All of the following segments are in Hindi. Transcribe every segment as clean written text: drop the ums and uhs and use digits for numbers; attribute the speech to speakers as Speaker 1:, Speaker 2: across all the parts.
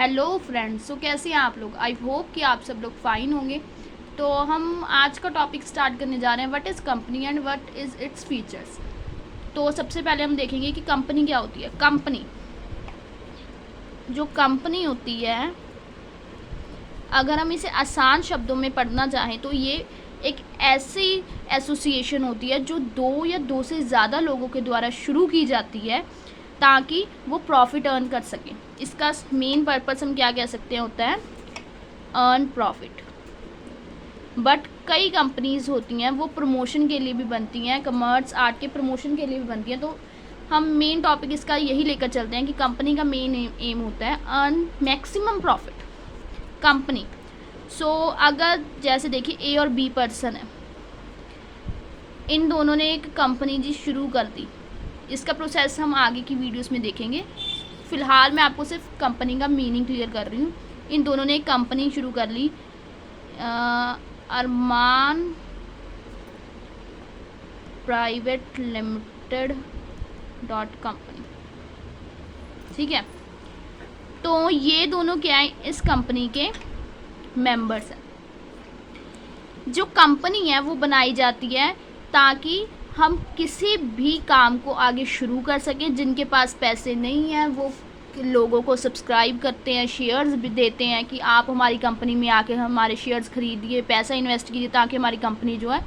Speaker 1: हेलो फ्रेंड्स, तो कैसे हैं आप लोग। आई होप कि आप सब लोग फाइन होंगे। तो हम आज का टॉपिक स्टार्ट करने जा रहे हैं, what is company and what is its features. तो सबसे पहले हम देखेंगे कि कंपनी क्या होती है। कंपनी जो कंपनी होती है, अगर हम इसे आसान शब्दों में पढ़ना चाहें तो ये एक ऐसी एसोसिएशन होती है जो दो या दो से ज़्यादा लोगों के द्वारा शुरू की जाती है ताकि वो प्रॉफिट अर्न कर सकें। इसका मेन पर्पस हम क्या कह सकते हैं, होता है अर्न प्रॉफिट। बट कई कंपनीज़ होती हैं वो प्रमोशन के लिए भी बनती हैं, कॉमर्स आर्ट के प्रमोशन के लिए भी बनती हैं। तो हम मेन टॉपिक इसका यही लेकर चलते हैं कि कंपनी का मेन एम होता है अर्न मैक्सिमम प्रॉफिट कंपनी। अगर जैसे देखिए ए और बी पर्सन है, इन दोनों ने एक कंपनी जी शुरू कर दी। इसका प्रोसेस हम आगे की वीडियोस में देखेंगे। फ़िलहाल मैं आपको सिर्फ कंपनी का मीनिंग क्लियर कर रही हूँ। इन दोनों ने एक कंपनी शुरू कर ली, अरमान प्राइवेट लिमिटेड डॉट कंपनी। ठीक है, तो ये दोनों क्या है, इस कंपनी के मेंबर्स हैं। जो कंपनी है वो बनाई जाती है ताकि हम किसी भी काम को आगे शुरू कर सकें। जिनके पास पैसे नहीं हैं वो लोगों को सब्सक्राइब करते हैं, शेयर्स भी देते हैं कि आप हमारी कंपनी में आके हमारे शेयर्स खरीदिए, पैसा इन्वेस्ट कीजिए ताकि हमारी कंपनी जो है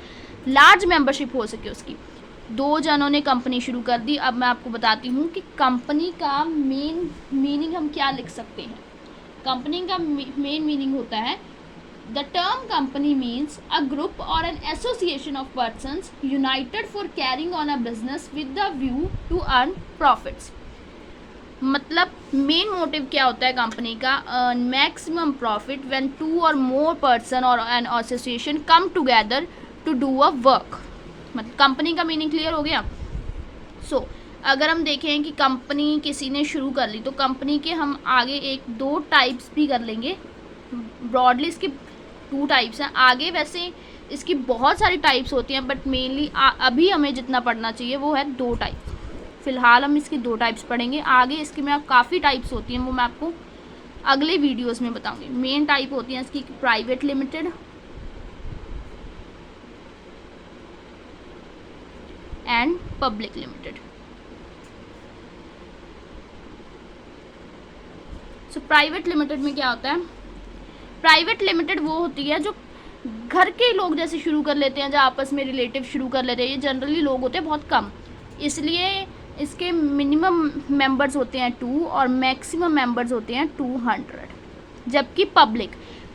Speaker 1: लार्ज मेंबरशिप हो सके उसकी। दो जनों ने कंपनी शुरू कर दी। अब मैं आपको बताती हूँ कि कंपनी का मेन मीनिंग हम क्या लिख सकते हैं। कंपनी का मेन मीनिंग होता है, the term company means a group or an association of persons united for carrying on a business with the view to earn profits। मतलब मेन मोटिव क्या होता है कंपनी का, earn maximum profit when two or more person or an association come together to do a work. मतलब कंपनी का मीनिंग क्लियर हो गया। अगर हम देखें कि कंपनी किसी ने शुरू कर ली तो कंपनी के हम आगे एक दो टाइप्स भी कर लेंगे। ब्रॉडली इसके टू टाइप्स हैं। आगे वैसे इसकी बहुत सारी टाइप्स होती हैं बट मेनली अभी हमें जितना पढ़ना चाहिए वो है दो टाइप। फ़िलहाल हम इसकी दो टाइप्स पढ़ेंगे। आगे इसकी में काफ़ी टाइप्स होती हैं, वो मैं आपको अगले वीडियोस में बताऊंगी। मेन टाइप होती है इसकी private limited and public limited. Private limited में क्या होता है, प्राइवेट लिमिटेड वो होती है जो घर के लोग जैसे शुरू कर लेते हैं, जो आपस में रिलेटिव शुरू कर लेते हैं। ये जनरली लोग होते हैं बहुत कम, इसलिए इसके मिनिमम मेंबर्स होते हैं 2 और मैक्सिमम मेंबर्स होते हैं 200। जबकि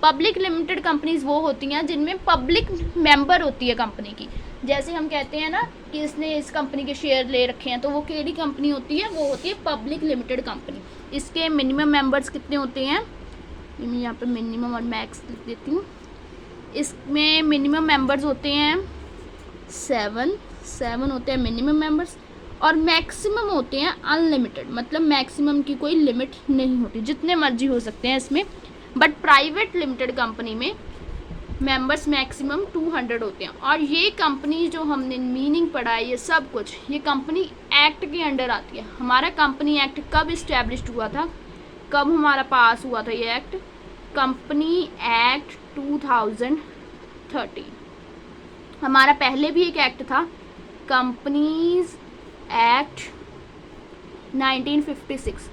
Speaker 1: पब्लिक लिमिटेड कंपनीज वो होती हैं जिनमें पब्लिक मेंबर होती है कंपनी की। जैसे हम कहते हैं ना कि इसने इस कंपनी के शेयर ले रखे हैं, तो वो केडी कंपनी होती है, वो होती है पब्लिक लिमिटेड कंपनी। इसके मिनिमम मेंबर्स कितने होते हैं, मैं यहाँ पे मिनिमम और मैक्स लिख देती हूँ। इसमें मिनिमम मेंबर्स होते हैं 7 होते हैं मिनिमम मेंबर्स, और मैक्सिमम होते हैं अनलिमिटेड। मतलब मैक्सिमम की कोई लिमिट नहीं होती, जितने मर्जी हो सकते हैं इसमें। बट प्राइवेट लिमिटेड कंपनी में मेंबर्स मैक्सिमम 200 होते हैं। और ये कंपनी जो हमने मीनिंग पढ़ा है, ये सब कुछ ये कंपनी एक्ट के अंडर आती है। हमारा कंपनी एक्ट कब इस्टेब्लिश्ड हुआ था, कब हमारा पास हुआ था ये एक्ट, कंपनी एक्ट 2013। हमारा पहले भी एक एक्ट था, कंपनीज एक्ट 1956,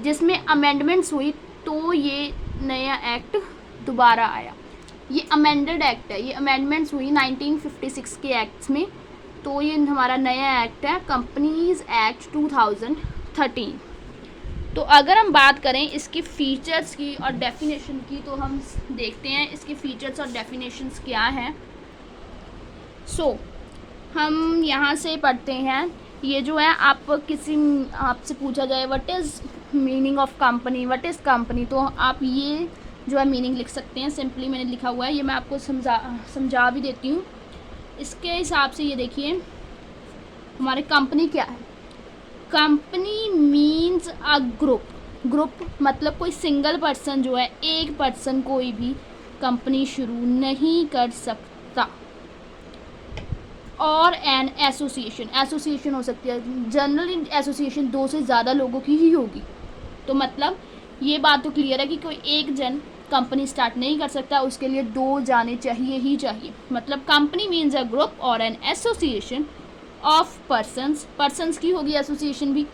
Speaker 1: जिसमें अमेंडमेंट्स हुई तो ये नया एक्ट दोबारा आया। ये अमेंडेड एक्ट है, ये अमेंडमेंट्स हुई 1956 के एक्ट्स में, तो ये हमारा नया एक्ट है कंपनीज एक्ट 2013। तो अगर हम बात करें इसकी फ़ीचर्स की और डेफिनेशन की, तो हम देखते हैं इसके फ़ीचर्स और डेफिनेशंस क्या हैं। हम यहाँ से पढ़ते हैं। ये जो है आपसे पूछा जाए what is meaning of company, what is company, तो आप ये जो है मीनिंग लिख सकते हैं। सिंपली मैंने लिखा हुआ है, ये मैं आपको समझा भी देती हूँ। इसके हिसाब से ये देखिए हमारे कंपनी क्या है। कंपनी मीन्स अ ग्रुप मतलब कोई सिंगल पर्सन जो है, एक पर्सन कोई भी कंपनी शुरू नहीं कर सकता। और एन एसोसिएशन हो सकती है, जनरली एसोसिएशन 2 से ज़्यादा लोगों की ही होगी। तो मतलब ये बात तो क्लियर है कि कोई एक जन कंपनी स्टार्ट नहीं कर सकता, उसके लिए दो जाने चाहिए ही चाहिए। मतलब company means a group or an association of persons की होगी एसोसिएशन भी,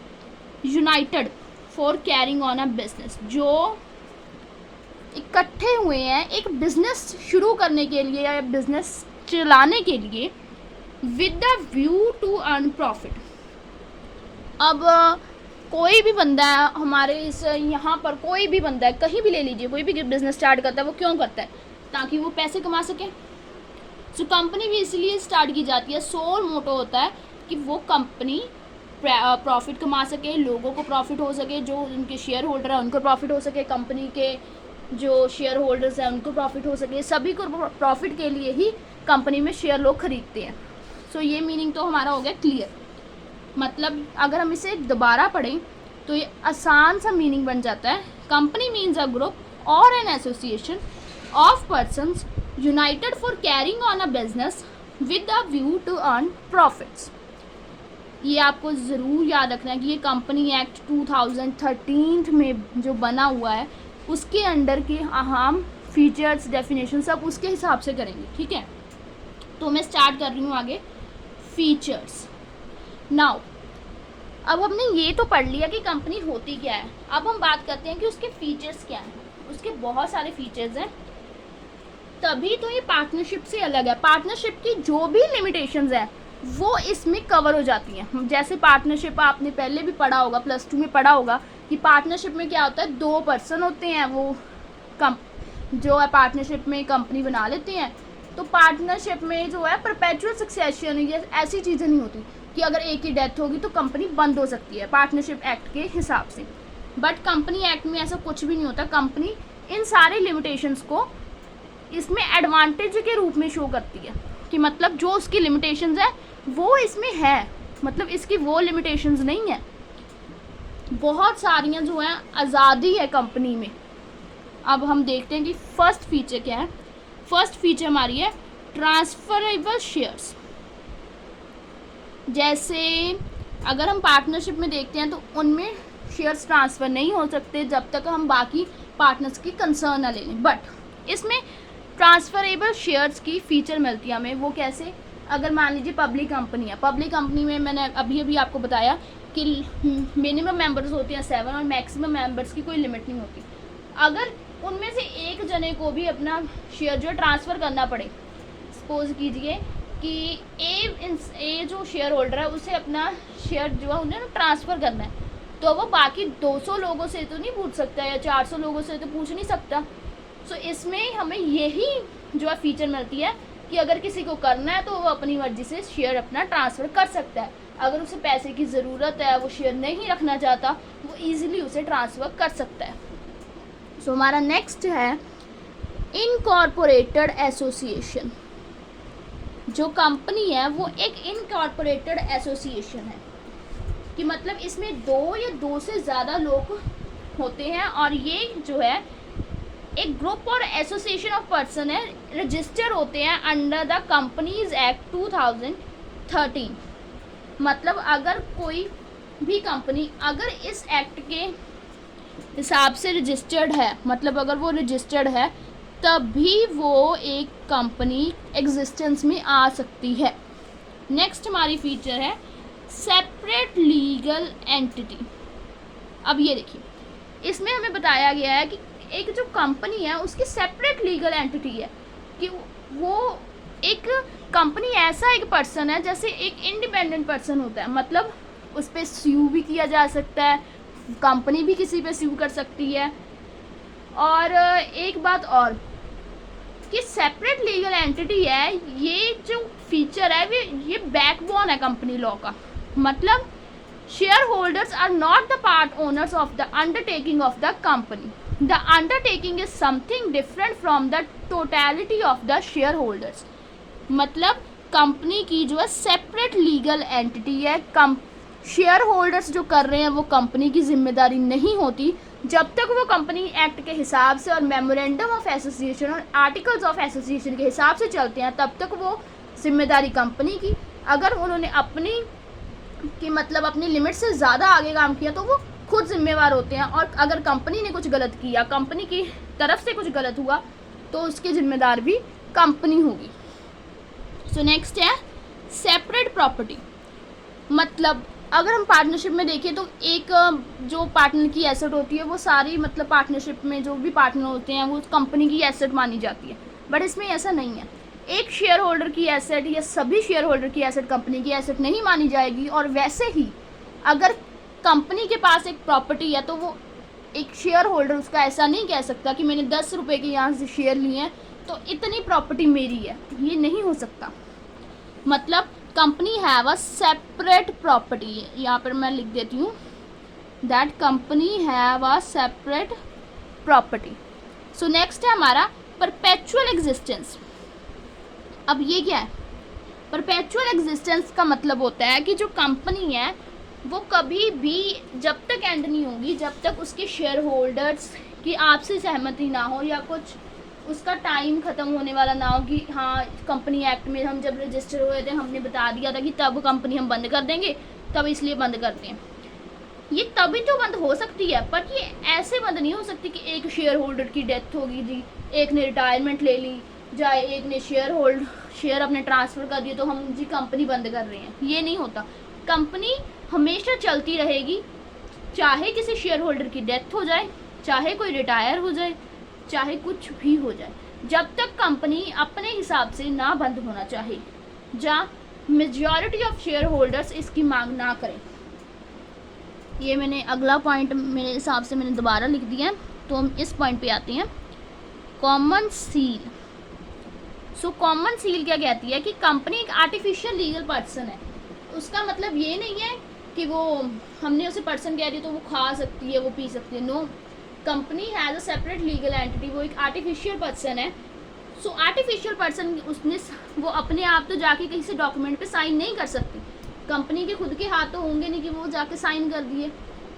Speaker 1: United for carrying on a business, जो इकट्ठे हुए हैं एक बिजनेस शुरू करने के लिए या बिजनेस चलाने के लिए, with the view to earn profit. अब कोई भी बंदा है हमारे इस यहाँ पर, कोई भी बंदा है कहीं भी ले लीजिए, कोई भी बिजनेस स्टार्ट करता है वो क्यों करता है? ताकि वो पैसे कमा सके। सो कंपनी भी इसलिए स्टार्ट की जाती है, सोल मोटो होता है कि वो कंपनी प्रॉफिट कमा सके, लोगों को प्रॉफिट हो सके, जो उनके शेयर होल्डर है उनको प्रॉफिट हो सके, कंपनी के जो शेयर होल्डर्स हैं उनको प्रॉफिट हो सके, सभी को प्रॉफिट के लिए ही कंपनी में शेयर लोग खरीदते हैं। सो ये मीनिंग तो हमारा हो गया क्लियर। मतलब अगर हम इसे दोबारा पढ़ें तो ये आसान सा मीनिंग बन जाता है, company means a group or an association of persons united for carrying on a business with the view to earn profits. ये आपको ज़रूर याद रखना है कि ये कंपनी एक्ट 2013 में जो बना हुआ है उसके अंडर के अहम फीचर्स, डेफिनेशन सब उसके हिसाब से करेंगे, ठीक है। तो मैं स्टार्ट कर रही हूँ आगे फीचर्स। नाउ अब हमने ये तो पढ़ लिया कि कंपनी होती क्या है, अब हम बात करते हैं कि उसके फीचर्स क्या हैं। उसके बहुत सारे फीचर्स हैं, तभी तो ये पार्टनरशिप से अलग है। पार्टनरशिप की जो भी लिमिटेशंस हैं वो इसमें कवर हो जाती हैं। जैसे पार्टनरशिप आपने पहले भी पढ़ा होगा, +2 में पढ़ा होगा कि पार्टनरशिप में क्या होता है, 2 पर्सन होते हैं, वो जो है पार्टनरशिप में कंपनी बना लेते हैं। तो पार्टनरशिप में जो है परपेचुअल सक्सेशन, ये ऐसी चीज़ें नहीं होती कि अगर एक की डेथ होगी तो कंपनी बंद हो सकती है पार्टनरशिप एक्ट के हिसाब से। बट कंपनी एक्ट में ऐसा कुछ भी नहीं होता। कंपनी इन सारे लिमिटेशंस को इसमें एडवांटेज के रूप में शो करती है कि मतलब जो उसकी लिमिटेशंस है वो इसमें है, मतलब इसकी वो लिमिटेशंस नहीं है। बहुत सारियां जो हैं आज़ादी है कंपनी में। अब हम देखते हैं कि फर्स्ट फीचर क्या है। फर्स्ट फीचर हमारी है ट्रांसफरेबल शेयर्स। जैसे अगर हम पार्टनरशिप में देखते हैं तो उनमें शेयर्स ट्रांसफ़र नहीं हो सकते जब तक हम बाकी पार्टनर्स की कंसर्न ना ले लें। बट इसमें ट्रांसफरेबल शेयर्स की फ़ीचर मिलती है हमें। वो कैसे? अगर मान लीजिए पब्लिक कंपनी है, पब्लिक कंपनी में मैंने अभी आपको बताया कि मिनिमम मेंबर्स होते हैं 7 और मैक्सिमम मेंबर्स की कोई लिमिट नहीं होती। अगर उनमें से एक जने को भी अपना शेयर जो है ट्रांसफ़र करना पड़े, सपोज कीजिए कि ए जो शेयर होल्डर है उसे अपना शेयर जो है उन्हें ट्रांसफ़र करना है, तो वो बाकी 200 लोगों से तो नहीं पूछ सकता या 400 लोगों से तो पूछ नहीं सकता। सो इसमें हमें यही जो है फीचर मिलती है कि अगर किसी को करना है तो वो अपनी मर्ज़ी से शेयर अपना ट्रांसफ़र कर सकता है। अगर उसे पैसे की ज़रूरत है, वो शेयर नहीं रखना चाहता, वो ईज़िली उसे ट्रांसफ़र कर सकता है। सो हमारा नेक्स्ट है इनकॉर्पोरेटेड एसोसिएशन। जो कंपनी है वो एक इनकॉर्पोरेटेड एसोसिएशन है कि मतलब इसमें 2 या 2 से ज़्यादा लोग होते हैं और ये जो है एक ग्रुप और एसोसिएशन ऑफ पर्सन है, रजिस्टर होते हैं अंडर द कंपनीज एक्ट 2013। मतलब अगर कोई भी कंपनी अगर इस एक्ट के हिसाब से रजिस्टर्ड है, मतलब अगर वो रजिस्टर्ड है तभी वो एक कंपनी एग्जिस्टेंस में आ सकती है। नेक्स्ट हमारी फीचर है सेपरेट लीगल एंटिटी। अब ये देखिए, इसमें हमें बताया गया है कि एक जो कंपनी है उसकी सेपरेट लीगल एंटिटी है कि वो एक कंपनी ऐसा एक पर्सन है जैसे एक इंडिपेंडेंट पर्सन होता है। मतलब उस पर स्यू भी किया जा सकता है, कंपनी भी किसी पे स्यू कर सकती है। और एक बात और कि सेपरेट लीगल एंटिटी है, ये जो फीचर है ये बैकबोन है कंपनी लॉ का। मतलब shareholders are not the part owners of the undertaking of the company. The undertaking is something different from the totality of the shareholders. मतलब कंपनी की जो है सेपरेट लीगल एंटिटी है, शेयर होल्डर्स जो कर रहे हैं वो कंपनी की जिम्मेदारी नहीं होती जब तक वो कंपनी एक्ट के हिसाब से और मेमोरेंडम ऑफ एसोसिएशन और आर्टिकल्स ऑफ एसोसिएशन के हिसाब से चलते हैं, तब तक वो जिम्मेदारी कंपनी की। अगर उन्होंने अपनी लिमिट से ज़्यादा आगे काम किया तो वो खुद जिम्मेवार होते हैं, और अगर कंपनी ने कुछ गलत किया, कंपनी की तरफ से कुछ गलत हुआ, तो उसके जिम्मेदार भी कंपनी होगी। सो नेक्स्ट है सेपरेट प्रॉपर्टी। मतलब अगर हम पार्टनरशिप में देखें तो एक जो पार्टनर की एसेट होती है वो सारी, मतलब पार्टनरशिप में जो भी पार्टनर होते हैं वो कंपनी की एसेट मानी जाती है, बट इसमें ऐसा नहीं है। एक शेयर होल्डर की एसेट या सभी शेयर होल्डर की एसेट कंपनी की एसेट नहीं मानी जाएगी। और वैसे ही अगर कंपनी के पास एक प्रॉपर्टी है तो वो एक शेयर होल्डर उसका ऐसा नहीं कह सकता कि मैंने 10 रुपये के यहाँ से शेयर लिए हैं तो इतनी प्रॉपर्टी मेरी है, ये नहीं हो सकता। मतलब company have a separate property, यहाँ पर मैं लिख देती हूँ that company have a separate property. So next है हमारा परपेचुअल एग्जिस्टेंस। अब ये क्या है? परपेचुअल एग्जिस्टेंस का मतलब होता है कि जो कंपनी है वो कभी भी जब तक एंड नहीं होगी, जब तक उसके शेयर होल्डर्स की आपसी सहमति ना हो या कुछ उसका टाइम ख़त्म होने वाला ना हो कि हाँ कंपनी एक्ट में हम जब रजिस्टर हुए थे हमने बता दिया था कि तब कंपनी हम बंद कर देंगे, तब इसलिए बंद करते हैं। ये तभी तो बंद हो सकती है, पर ये ऐसे बंद नहीं हो सकती कि एक शेयर होल्डर की डेथ होगी जी, एक ने रिटायरमेंट ले ली जाए, एक ने शेयर अपने ट्रांसफ़र कर दिए तो हम जी कंपनी बंद कर रहे हैं, ये नहीं होता। कंपनी हमेशा चलती रहेगी, चाहे किसी शेयर होल्डर की डेथ हो जाए, चाहे कोई रिटायर हो जाए, चाहे कुछ भी हो जाए, जब तक कंपनी अपने हिसाब से ना बंद होना चाहे, जहाँ मेजॉरिटी ऑफ शेयर होल्डर्स इसकी मांग ना करें। ये मैंने अगला पॉइंट मेरे हिसाब से मैंने दोबारा लिख दिया है, तो हम इस पॉइंट पे आते हैं, common seal. So common seal क्या कहती है कि कंपनी एक आर्टिफिशियल लीगल पर्सन है। उसका मतलब ये नहीं है कि वो हमने उसे पर्सन कह दिया तो वो खा सकती है, वो पी सकती है, no. Company has a separate legal entity, वो एक आर्टिफिशियल पर्सन है। सो आर्टिफिशियल पर्सन उसने वो अपने आप तो जाके कहीं से डॉक्यूमेंट पे साइन नहीं कर सकती, कंपनी के खुद के हाथ तो होंगे नहीं कि वो जाके साइन कर दिए,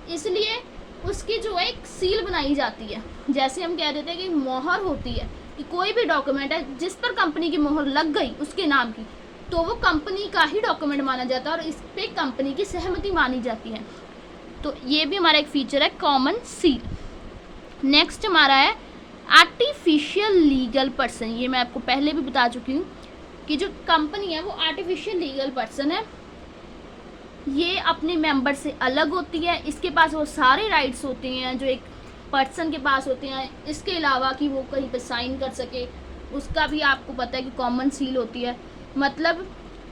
Speaker 1: इसलिए उसकी जो है एक सील बनाई जाती है। जैसे हम कह देते हैं कि मोहर होती है कि कोई भी डॉक्यूमेंट है जिस पर कंपनी की मोहर लग गई उसके नाम की, तो वो कंपनी का ही डॉक्यूमेंट माना जाता है और इस पर कंपनी की सहमति मानी जाती है। तो ये भी हमारा एक फीचर है कॉमन सील। नेक्स्ट हमारा है आर्टिफिशियल लीगल पर्सन। ये मैं आपको पहले भी बता चुकी हूँ कि जो कंपनी है वो आर्टिफिशियल लीगल पर्सन है, ये अपने मेंबर से अलग होती है, इसके पास वो सारे राइट्स होते हैं जो एक पर्सन के पास होते हैं, इसके अलावा कि वो कहीं पे साइन कर सके, उसका भी आपको पता है कि कॉमन सील होती है। मतलब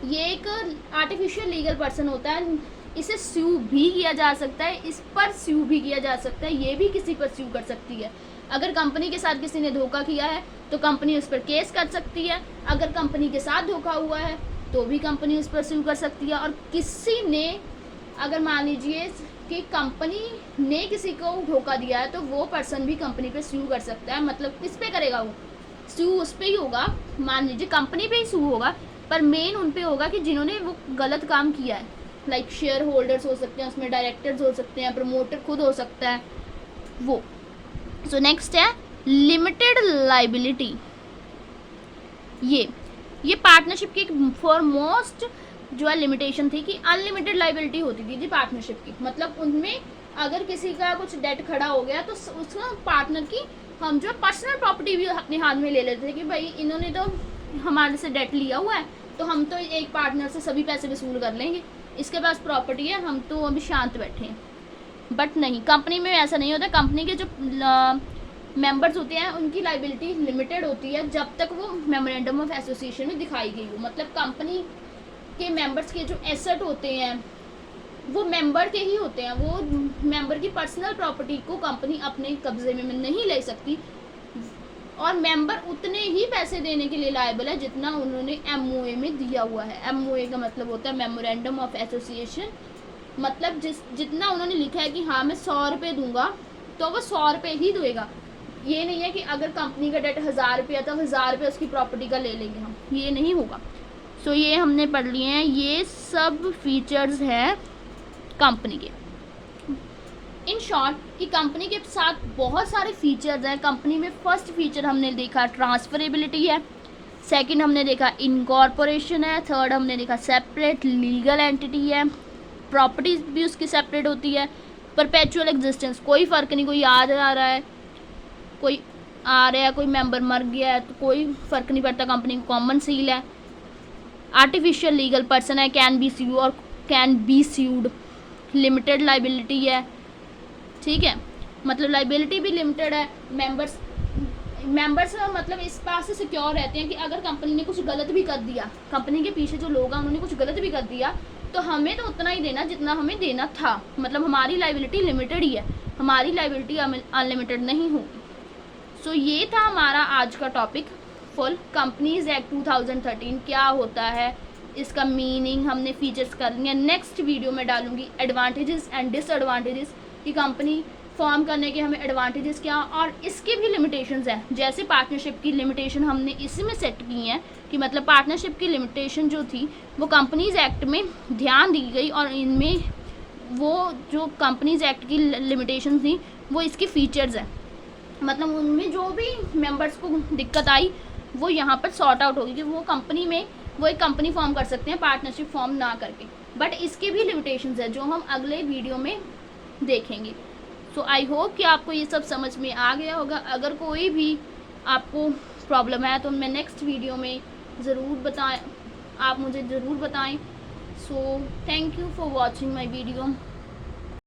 Speaker 1: ये एक आर्टिफिशियल लीगल पर्सन होता है, इसे स्यू भी किया जा सकता है, इस पर स्यू भी किया जा सकता है, ये भी किसी पर स्यू कर सकती है। अगर कंपनी के साथ किसी ने धोखा किया है तो कंपनी उस पर केस कर सकती है, अगर कंपनी के साथ धोखा हुआ है तो भी कंपनी उस पर स्यू कर सकती है। और किसी ने अगर मान लीजिए कि कंपनी ने किसी को धोखा दिया है तो वो पर्सन भी कंपनी पे स्यू कर सकता है। मतलब किस पे करेगा वो स्यू? उस पर ही होगा, मान लीजिए कंपनी पे ही स्यू होगा, पर मेन उन पे होगा कि जिन्होंने वो गलत काम किया है। लाइक शेयर होल्डर्स हो सकते हैं, उसमें डायरेक्टर्स हो सकते हैं, प्रमोटर खुद हो सकता है वो। सो नेक्स्ट है लिमिटेड लाइबिलिटी। ये पार्टनरशिप की फॉरमोस्ट जो है लिमिटेशन थी कि अनलिमिटेड लाइबिलिटी होती थी जी पार्टनरशिप की। मतलब उनमें अगर किसी का कुछ डेट खड़ा हो गया तो उसका पार्टनर की हम जो पर्सनल प्रॉपर्टी भी अपने हाथ में ले लेते थे कि भाई इन्होंने तो हमारे से डेट लिया हुआ है तो हम तो एक पार्टनर से सभी पैसे वसूल कर लेंगे, इसके पास प्रॉपर्टी है, हम तो अभी शांत बैठे हैं। बट नहीं, कंपनी में ऐसा नहीं होता। कंपनी के जो मेंबर्स होते हैं उनकी लाइबिलिटी लिमिटेड होती है जब तक वो मेमोरेंडम ऑफ एसोसिएशन में दिखाई गई हो। मतलब कंपनी के मेंबर्स के जो एसेट होते हैं वो मेंबर के ही होते हैं, वो मेंबर की पर्सनल प्रॉपर्टी को कंपनी अपने कब्जे में नहीं ले सकती, और मेंबर उतने ही पैसे देने के लिए लायबल है जितना उन्होंने एमओए में दिया हुआ है। एमओए का मतलब होता है मेमोरेंडम ऑफ एसोसिएशन। मतलब जितना उन्होंने लिखा है कि हाँ मैं 100 रुपये दूंगा तो वो 100 रुपये ही देगा। ये नहीं है कि अगर कंपनी का डेट 1000 रुपये तो 1000 रुपये उसकी प्रॉपर्टी का ले लेंगे हम, ये नहीं होगा। सो ये हमने पढ़ लिए हैं, ये सब फीचर्स हैं कंपनी के। इन शॉर्ट कि कंपनी के साथ बहुत सारे फीचर्स हैं। कंपनी में फर्स्ट फीचर हमने देखा ट्रांसफरेबिलिटी है, सेकंड हमने देखा इनकॉर्पोरेशन है, थर्ड हमने देखा सेपरेट लीगल एंटिटी है, प्रॉपर्टीज भी उसकी सेपरेट होती है, परपेचुअल एग्जिस्टेंस, कोई फ़र्क नहीं, कोई आ रहा है, कोई आ रहा है, कोई मेंबर मर गया है तो कोई फ़र्क नहीं पड़ता, कंपनी को कॉमन सील है। आर्टिफिशियल लीगल पर्सन है, कैन बी स्यू और can be sued. Limited liability है, ठीक है, मतलब लाइबिलिटी भी लिमिटेड है। मेंबर्स मतलब इस बात से सिक्योर रहते हैं कि अगर कंपनी ने कुछ गलत भी कर दिया, कंपनी के पीछे जो लोग हैं उन्होंने कुछ गलत भी कर दिया, तो हमें तो उतना ही देना जितना हमें देना था, मतलब हमारी लाइबिलिटी लिमिटेड ही है, हमारी लाइबिलिटी अनलिमिटेड नहीं होगी। सो ये था हमारा आज का टॉपिक फुल कंपनीज एक्ट 2013 क्या होता है, इसका मीनिंग, हमने फीचर्स कर लिए। नेक्स्ट वीडियो में डालूंगी एडवांटेजेस एंड डिसएडवांटेजेस कि कंपनी फॉर्म करने के हमें एडवांटेजेस क्या और इसके भी लिमिटेशंस हैं। जैसे पार्टनरशिप की लिमिटेशन हमने इसी में सेट की हैं कि मतलब पार्टनरशिप की लिमिटेशन जो थी वो कंपनीज एक्ट में ध्यान दी गई और इनमें वो जो कंपनीज एक्ट की लिमिटेशन थी वो इसकी फीचर्स हैं, मतलब उनमें जो भी मेंबर्स को दिक्कत आई वो यहाँ पर सॉर्ट आउट होगी कि वो कंपनी में वो एक कंपनी फॉर्म कर सकते हैं पार्टनरशिप फॉर्म ना करके। बट इसके भी लिमिटेशंस है जो हम अगले वीडियो में देखेंगे। सो आई होप कि आपको ये सब समझ में आ गया होगा। अगर कोई भी आपको प्रॉब्लम है तो मैं नेक्स्ट वीडियो में ज़रूर बताएं, आप मुझे ज़रूर बताएं। So thank you for watching my video.